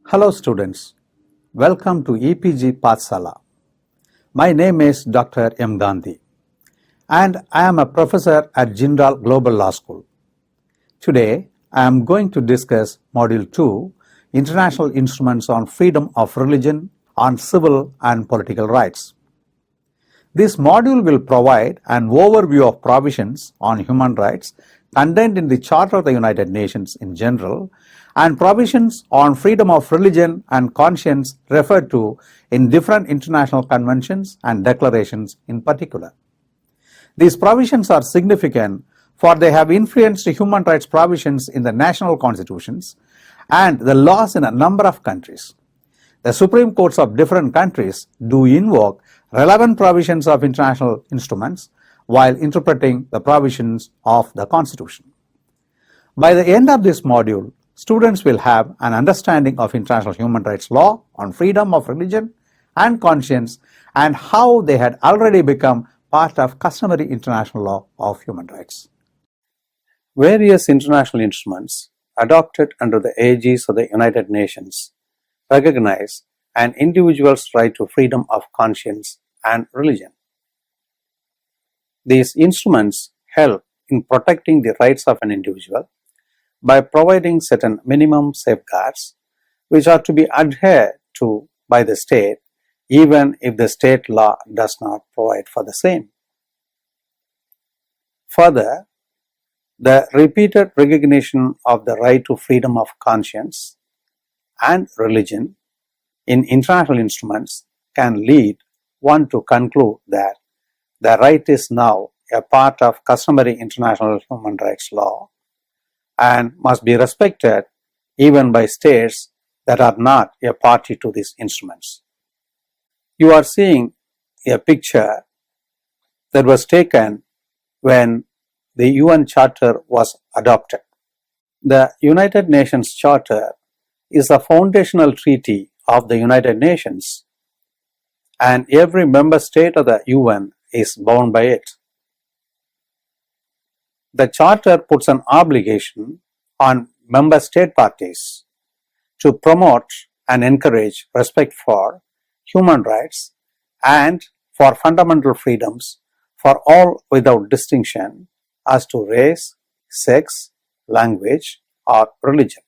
Hello students, welcome to EPG Pathsala. My name is Dr. M. Gandhi and I am a professor at Jindal Global Law School. Today I am going to discuss Module 2, International Instruments on Freedom of Religion on Civil and Political Rights. This module will provide an overview of provisions on human rights contained in the Charter of the United Nations in general and provisions on freedom of religion and conscience referred to in different international conventions and declarations in particular. These provisions are significant for they have influenced human rights provisions in the national constitutions and the laws in a number of countries. The Supreme Courts of different countries do invoke relevant provisions of international instruments while interpreting the provisions of the Constitution. By the end of this module, students will have an understanding of international human rights law on freedom of religion and conscience and how they had already become part of customary international law of human rights. Various international instruments adopted under the aegis of the United Nations recognize an individual's right to freedom of conscience and religion. These instruments help in protecting the rights of an individual by providing certain minimum safeguards which are to be adhered to by the state even if the state law does not provide for the same. Further, the repeated recognition of the right to freedom of conscience and religion in international instruments can lead one to conclude that the right is now a part of customary international human rights law and must be respected even by states that are not a party to these instruments. You are seeing a picture that was taken when the UN Charter was adopted. The United Nations Charter is a foundational treaty of the United Nations and every member state of the UN is bound by it. The Charter puts an obligation on member state parties to promote and encourage respect for human rights and for fundamental freedoms for all without distinction as to race, sex, language, or religion.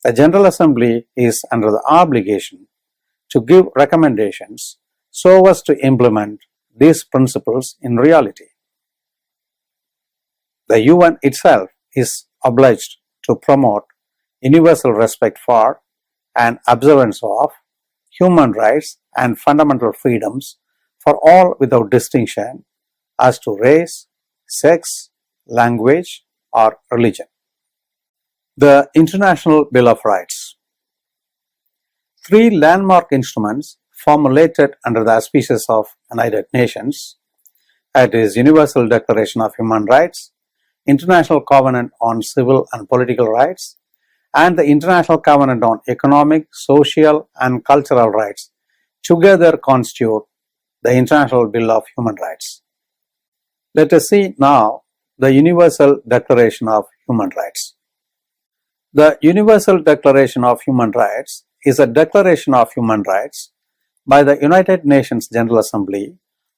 The General Assembly is under the obligation to give recommendations so as to implement these principles in reality. The UN itself is obliged to promote universal respect for and observance of human rights and fundamental freedoms for all without distinction as to race, sex, language, or religion. The International Bill of Rights. Three landmark instruments formulated under the auspices of United Nations, that is Universal Declaration of Human Rights, International Covenant on Civil and Political Rights, and the International Covenant on Economic, Social, and Cultural Rights together constitute the International Bill of Human Rights. Let us see now the Universal Declaration of Human Rights. The Universal Declaration of Human Rights is a declaration of human rights by the United Nations General Assembly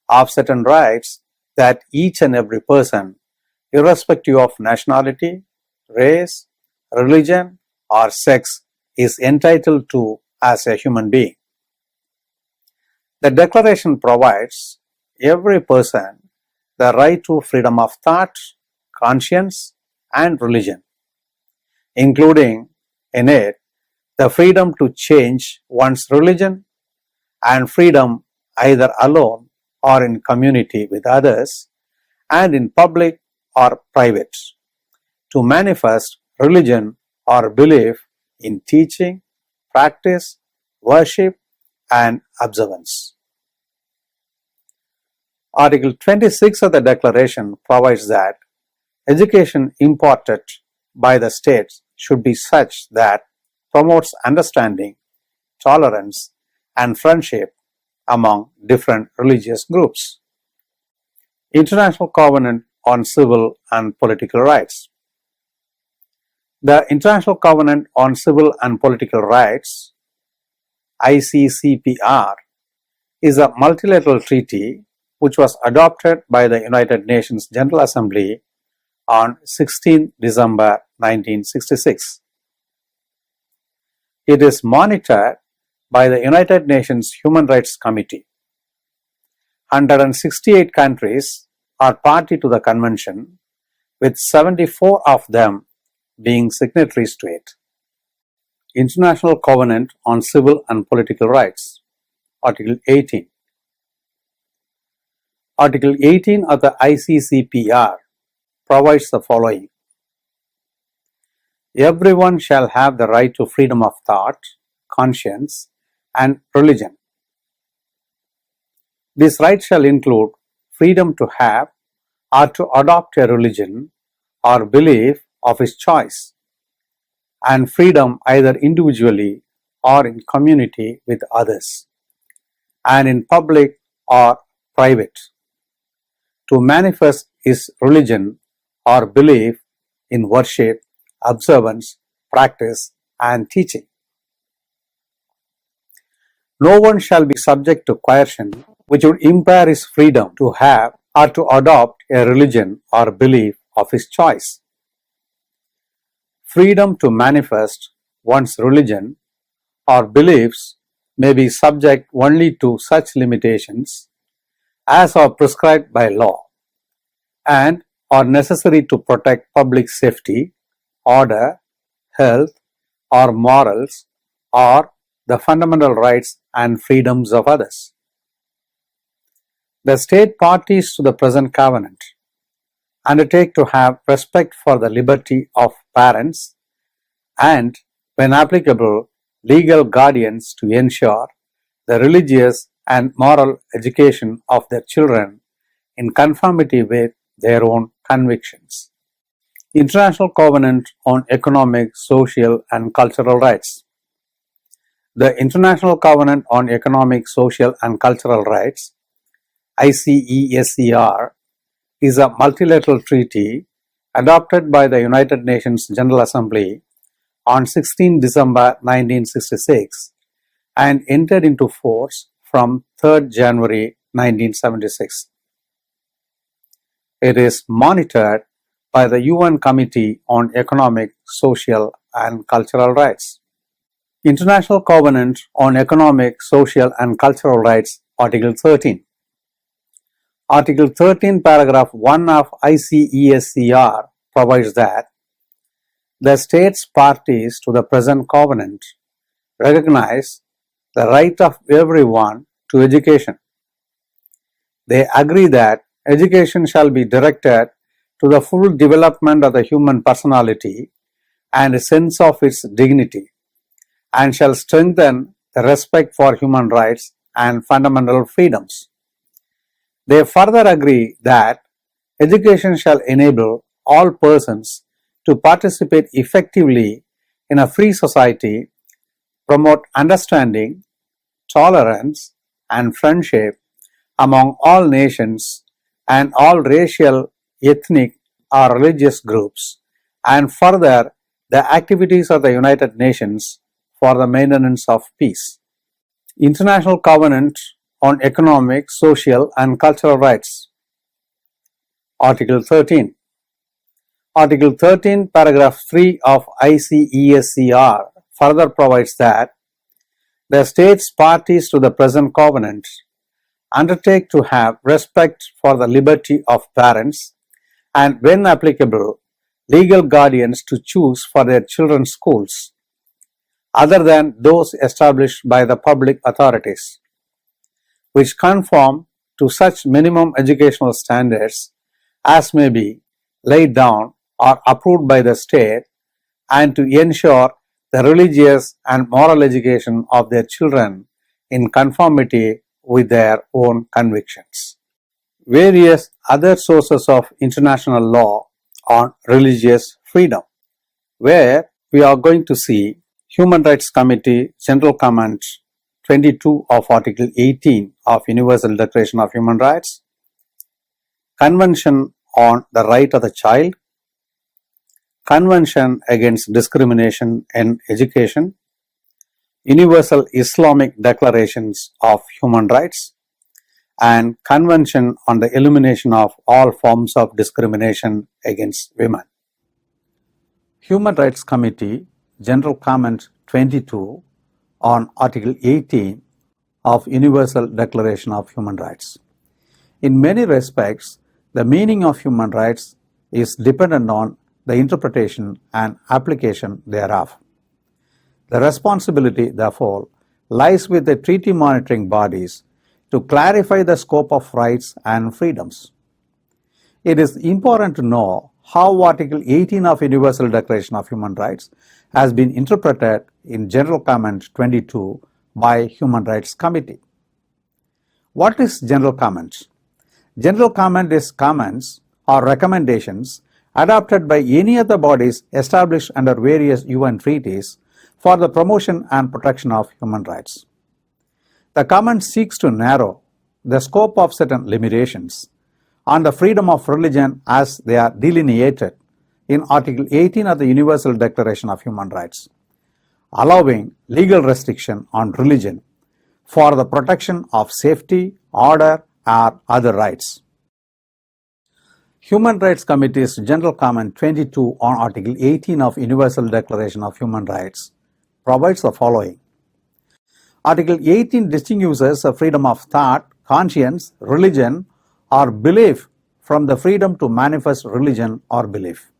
of certain rights that each and every person, irrespective of nationality, race, religion, or sex, is entitled to as a human being. The declaration provides every person the right to freedom of thought, conscience, and religion, including in it the freedom to change one's religion and freedom either alone or in community with others and in public or private to manifest religion or belief in teaching, practice, worship, and observance. Article 26 of the Declaration provides that education imparted by the states should be such that promotes understanding, tolerance, and friendship among different religious groups. International Covenant on Civil and Political Rights. The International Covenant on Civil and Political Rights, ICCPR, is a multilateral treaty which was adopted by the United Nations General Assembly on 16 December 1966. It is monitored by the United Nations Human Rights Committee. 168 countries are party to the convention, with 74 of them being signatories to it. International Covenant on Civil and Political Rights, Article 18. Article 18 of the ICCPR provides the following. Everyone shall have the right to freedom of thought, conscience, and religion. This right shall include freedom to have or to adopt a religion or belief of his choice, and freedom either individually or in community with others, and in public or private, to manifest his religion or belief in worship, observance, practice, and teaching. No one shall be subject to coercion which would impair his freedom to have or to adopt a religion or belief of his choice. Freedom to manifest one's religion or beliefs may be subject only to such limitations as are prescribed by law and are necessary to protect public safety, order, health, or morals, or the fundamental rights and freedoms of others. The state parties to the present covenant undertake to have respect for the liberty of parents and, when applicable, legal guardians to ensure the religious and moral education of their children in conformity with their own convictions. International Covenant on Economic, Social, and Cultural Rights. The International Covenant on Economic, Social, and Cultural Rights, ICESCR, is a multilateral treaty adopted by the United Nations General Assembly on 16 December 1966 and entered into force from 3 January 1976. It is monitored by the UN Committee on Economic, Social, and Cultural Rights. International Covenant on Economic, Social, and Cultural Rights, Article 13. Article 13, paragraph 1 of ICESCR provides that the states parties to the present covenant recognize the right of everyone to education. They agree that education shall be directed to the full development of the human personality and a sense of its dignity, and shall strengthen the respect for human rights and fundamental freedoms. They further agree that education shall enable all persons to participate effectively in a free society, promote understanding, tolerance, and friendship among all nations and all racial, ethnic, or religious groups, and further the activities of the United Nations for the maintenance of peace. International Covenant on Economic, Social, and Cultural Rights. Article 13. Article 13, paragraph 3 of ICESCR further provides that the states parties to the present covenant undertake to have respect for the liberty of parents and, when applicable, legal guardians to choose for their children's schools, other than those established by the public authorities, which conform to such minimum educational standards as may be laid down or approved by the state, and to ensure the religious and moral education of their children in conformity with their own convictions. Various other sources of international law on religious freedom, where we are going to see Human Rights Committee General Comment 22 of Article 18 of Universal Declaration of Human Rights, Convention on the Right of the Child, Convention Against Discrimination in Education, Universal Islamic Declarations of Human Rights, and Convention on the Elimination of All Forms of Discrimination Against Women. Human Rights Committee General Comment 22 on Article 18 of Universal Declaration of Human Rights. In many respects, the meaning of human rights is dependent on the interpretation and application thereof. The responsibility, therefore, lies with the treaty monitoring bodies to clarify the scope of rights and freedoms. It is important to know how Article 18 of Universal Declaration of Human Rights has been interpreted in General Comment 22 by Human Rights Committee. What is General Comment? General Comment is comments or recommendations adopted by any of the bodies established under various UN treaties for the promotion and protection of human rights. The comment seeks to narrow the scope of certain limitations on the freedom of religion as they are delineated in Article 18 of the Universal Declaration of Human Rights, allowing legal restriction on religion for the protection of safety, order, or other rights. Human Rights Committee's General Comment 22 on Article 18 of Universal Declaration of Human Rights provides the following. Article 18 distinguishes the freedom of thought, conscience, religion, or belief from the freedom to manifest religion or belief.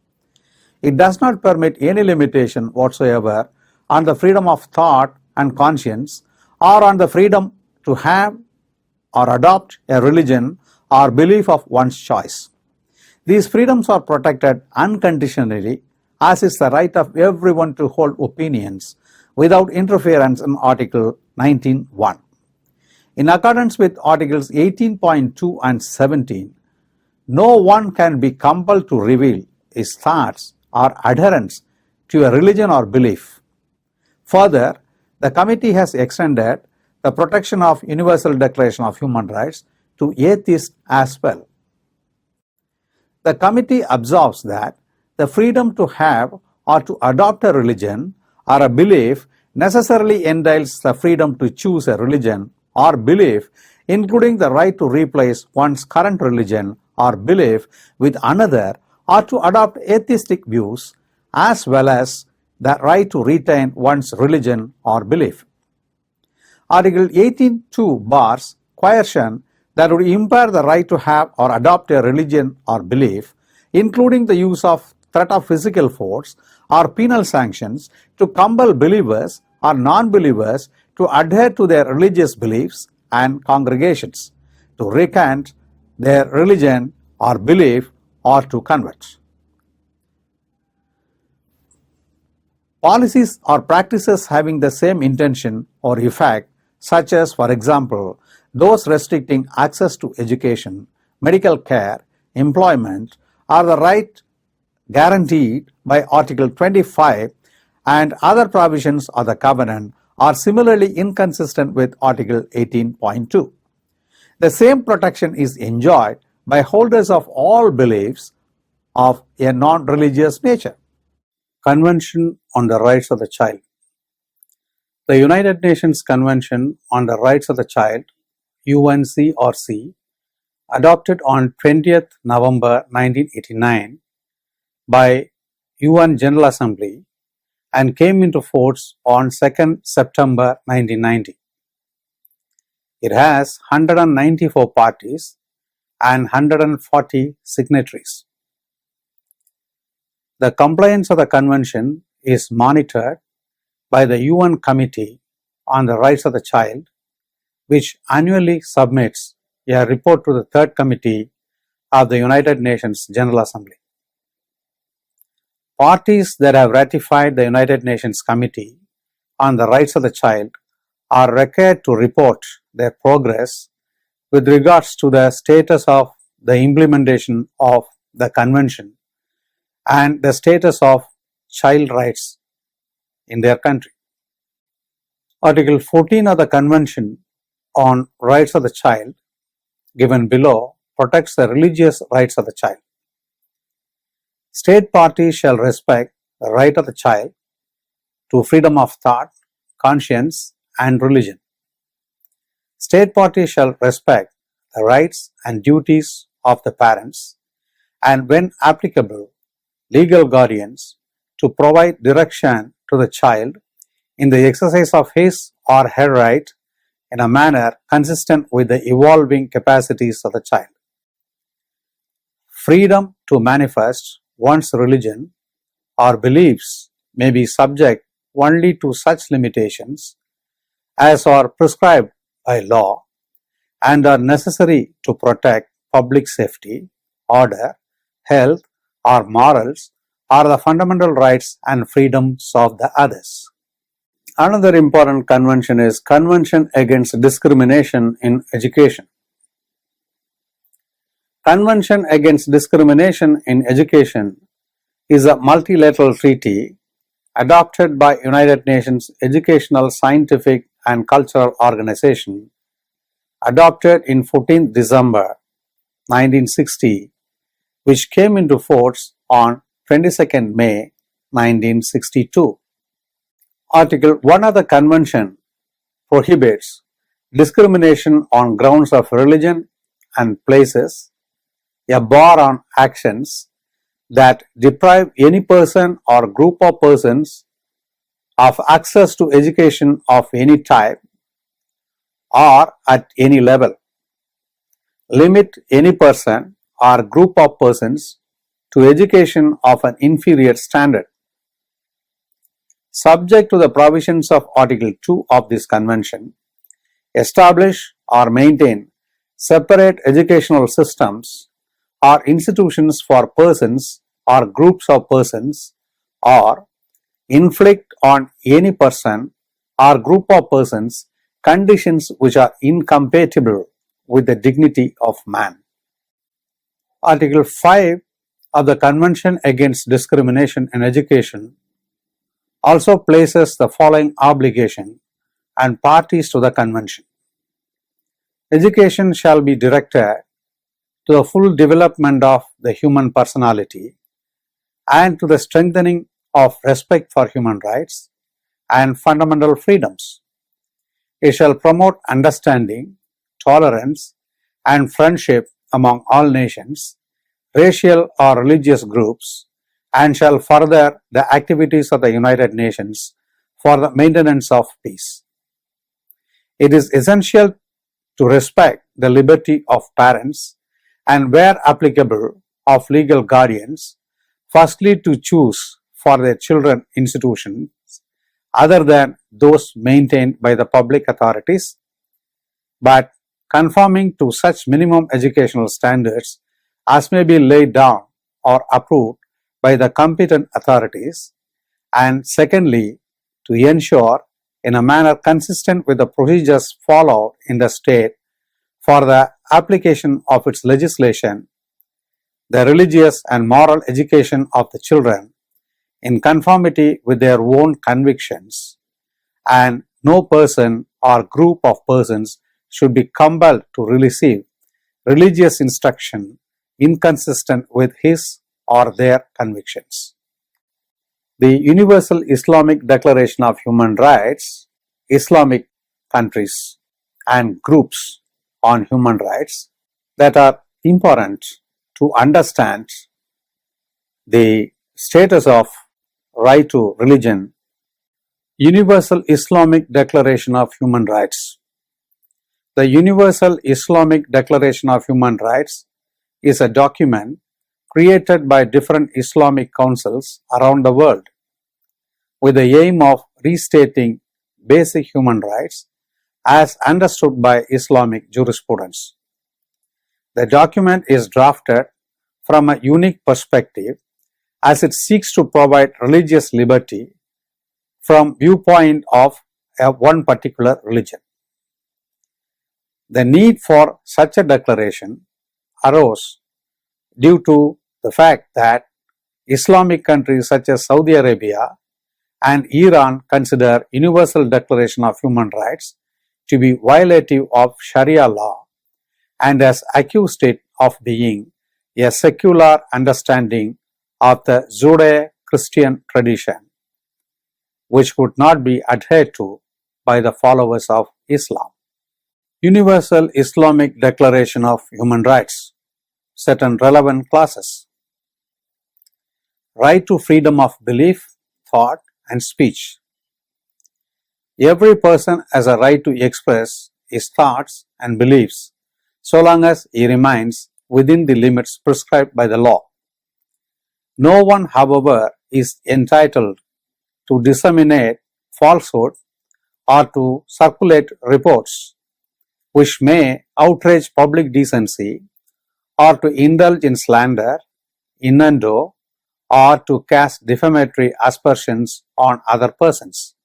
It does not permit any limitation whatsoever on the freedom of thought and conscience or on the freedom to have or adopt a religion or belief of one's choice. These freedoms are protected unconditionally, as is the right of everyone to hold opinions without interference in Article 19(1). In accordance with Articles 18.2 and 17, no one can be compelled to reveal his thoughts or adherence to a religion or belief. Further, the committee has extended the protection of Universal Declaration of Human Rights to atheists as well. The committee observes that the freedom to have or to adopt a religion or a belief necessarily entails the freedom to choose a religion or belief, including the right to replace one's current religion or belief with another or to adopt atheistic views, as well as the right to retain one's religion or belief. Article 18.2 bars coercion that would impair the right to have or adopt a religion or belief, including the use of threat of physical force or penal sanctions to compel believers or non-believers to adhere to their religious beliefs and congregations, to recant their religion or belief, or to convert. Policies or practices having the same intention or effect, such as, for example, those restricting access to education, medical care, employment, or the right guaranteed by Article 25 and other provisions of the Covenant, are similarly inconsistent with Article 18.2. The same protection is enjoyed by holders of all beliefs of a non-religious nature. Convention on the Rights of the Child. The United Nations Convention on the Rights of the Child, UNCRC, adopted on 20th November 1989 by UN General Assembly and came into force on 2nd September 1990. It has 194 parties and 140 signatories. The compliance of the convention is monitored by the UN Committee on the Rights of the Child, which annually submits a report to the Third Committee of the United Nations General Assembly. Parties that have ratified the United Nations Committee on the Rights of the Child are required to report their progress with regards to the status of the implementation of the Convention and the status of child rights in their country. Article 14 of the Convention on Rights of the Child, given below, protects the religious rights of the child. State parties shall respect the right of the child to freedom of thought, conscience, and religion. State parties shall respect the rights and duties of the parents and, when applicable, legal guardians to provide direction to the child in the exercise of his or her right in a manner consistent with the evolving capacities of the child. Freedom to manifest one's religion or beliefs may be subject only to such limitations as are prescribed by law and are necessary to protect public safety, order, health, or morals, or the fundamental rights and freedoms of the others. Another important convention is Convention Against Discrimination in Education. Convention Against Discrimination in Education is a multilateral treaty adopted by United Nations Educational, Scientific and Cultural Organization, adopted in 14 December 1960, which came into force on 22nd May 1962. Article 1 of the Convention prohibits discrimination on grounds of religion and places a bar on actions that deprive any person or group of persons of access to education of any type or at any level, limit any person or group of persons to education of an inferior standard. Subject to the provisions of Article 2 of this Convention, establish or maintain separate educational systems or institutions for persons or groups of persons, or inflict on any person or group of persons conditions which are incompatible with the dignity of man. Article 5 of the Convention Against Discrimination in Education also places the following obligation on parties to the Convention. Education shall be directed to the full development of the human personality and to the strengthening of respect for human rights and fundamental freedoms. It shall promote understanding, tolerance, and friendship among all nations, racial or religious groups, and shall further the activities of the United Nations for the maintenance of peace. It is essential to respect the liberty of parents and, where applicable, of legal guardians, firstly to choose for their children institutions other than those maintained by the public authorities, but conforming to such minimum educational standards as may be laid down or approved by the competent authorities, and secondly, to ensure in a manner consistent with the procedures followed in the state for the application of its legislation, the religious and moral education of the children in conformity with their own convictions, and no person or group of persons should be compelled to receive religious instruction inconsistent with his or their convictions. The Universal Islamic Declaration of Human Rights, Islamic countries and groups on human rights that are important to understand the status of right to religion. Universal Islamic Declaration of Human Rights. The Universal Islamic Declaration of Human Rights is a document created by different Islamic councils around the world with the aim of restating basic human rights as understood by Islamic jurisprudence. The document is drafted from a unique perspective as it seeks to provide religious liberty from viewpoint of one particular religion. The need for such a declaration arose due to the fact that Islamic countries such as Saudi Arabia and Iran consider Universal Declaration of Human Rights to be violative of Sharia law and has accused it of being a secular understanding of the Judeo-Christian tradition, which could not be adhered to by the followers of Islam. Universal Islamic Declaration of Human Rights, certain relevant clauses. Right to freedom of belief, thought, and speech. Every person has a right to express his thoughts and beliefs so long as he remains within the limits prescribed by the law. No one, however, is entitled to disseminate falsehood or to circulate reports which may outrage public decency, or to indulge in slander, innuendo, or to cast defamatory aspersions on other persons.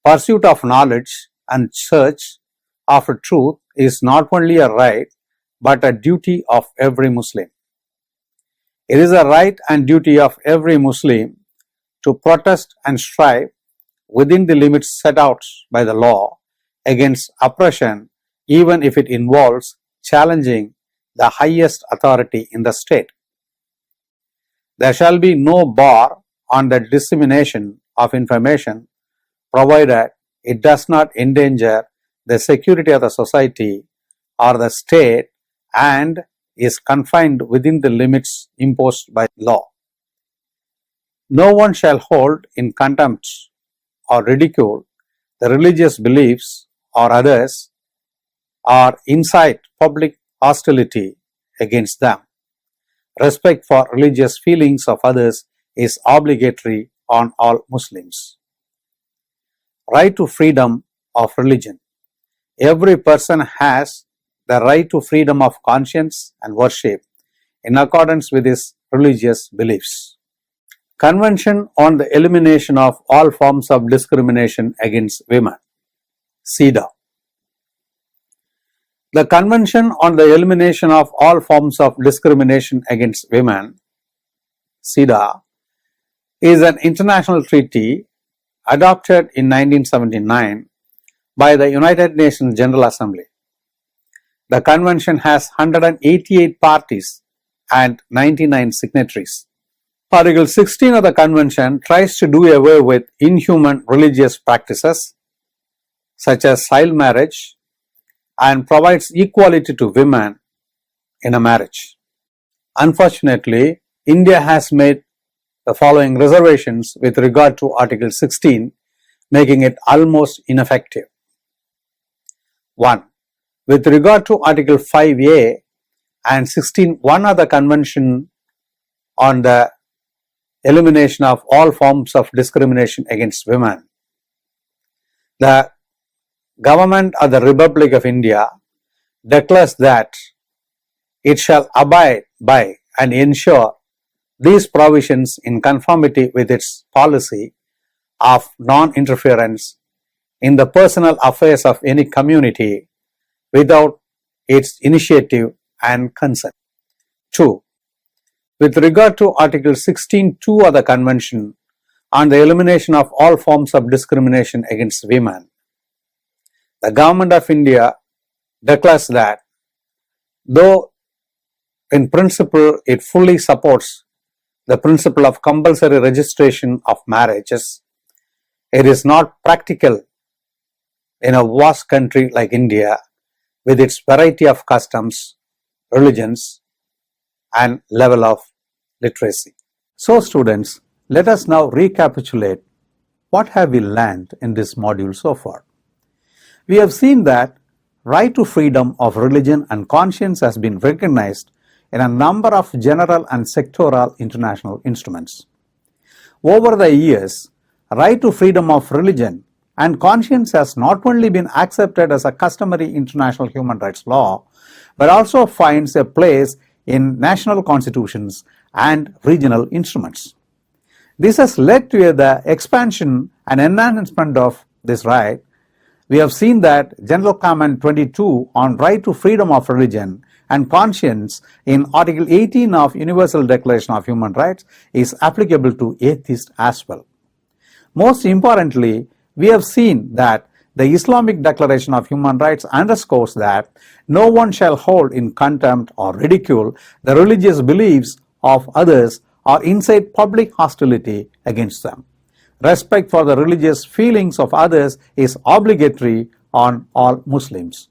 Pursuit of knowledge and search after truth is not only a right but a duty of every Muslim. It is a right and duty of every Muslim to protest and strive within the limits set out by the law against oppression, even if it involves challenging the highest authority in the state. There shall be no bar on the dissemination of information provided it does not endanger the security of the society or the state and is confined within the limits imposed by law. No one shall hold in contempt or ridicule the religious beliefs or others, or incite public hostility against them. Respect for religious feelings of others is obligatory on all Muslims. Right to freedom of religion. Every person has the right to freedom of conscience and worship in accordance with his religious beliefs. Convention on the Elimination of All Forms of Discrimination Against Women, CEDAW. The Convention on the Elimination of All Forms of Discrimination Against Women, CEDAW, is an international treaty adopted in 1979 by the United Nations General Assembly. The convention has 188 parties and 99 signatories. Article 16 of the convention tries to do away with inhuman religious practices such as child marriage and provides equality to women in a marriage. Unfortunately, India has made the following reservations with regard to Article 16, making it almost ineffective. 1. With regard to Article 5A and 16(1) of the Convention on the Elimination of All Forms of Discrimination Against Women, the Government of the Republic of India declares that it shall abide by and ensure these provisions in conformity with its policy of non-interference in the personal affairs of any community without its initiative and consent. 2. With regard to Article 16(2) of the Convention on the Elimination of All Forms of Discrimination Against Women, the Government of India declares that though in principle it fully supports the principle of compulsory registration of marriages, it is not practical in a vast country like India with its variety of customs, religions, and level of literacy. So students, let us now recapitulate what have we learned in this module so far. We have seen that right to freedom of religion and conscience has been recognized in a number of general and sectoral international instruments. Over the years, right to freedom of religion and conscience has not only been accepted as a customary international human rights law, but also finds a place in national constitutions and regional instruments. This has led to the expansion and enhancement of this right. We have seen that General Comment 22 on right to freedom of religion and conscience in Article 18 of Universal Declaration of Human Rights is applicable to atheists as well. Most importantly, we have seen that the Islamic Declaration of Human Rights underscores that no one shall hold in contempt or ridicule the religious beliefs of others or incite public hostility against them. Respect for the religious feelings of others is obligatory on all Muslims.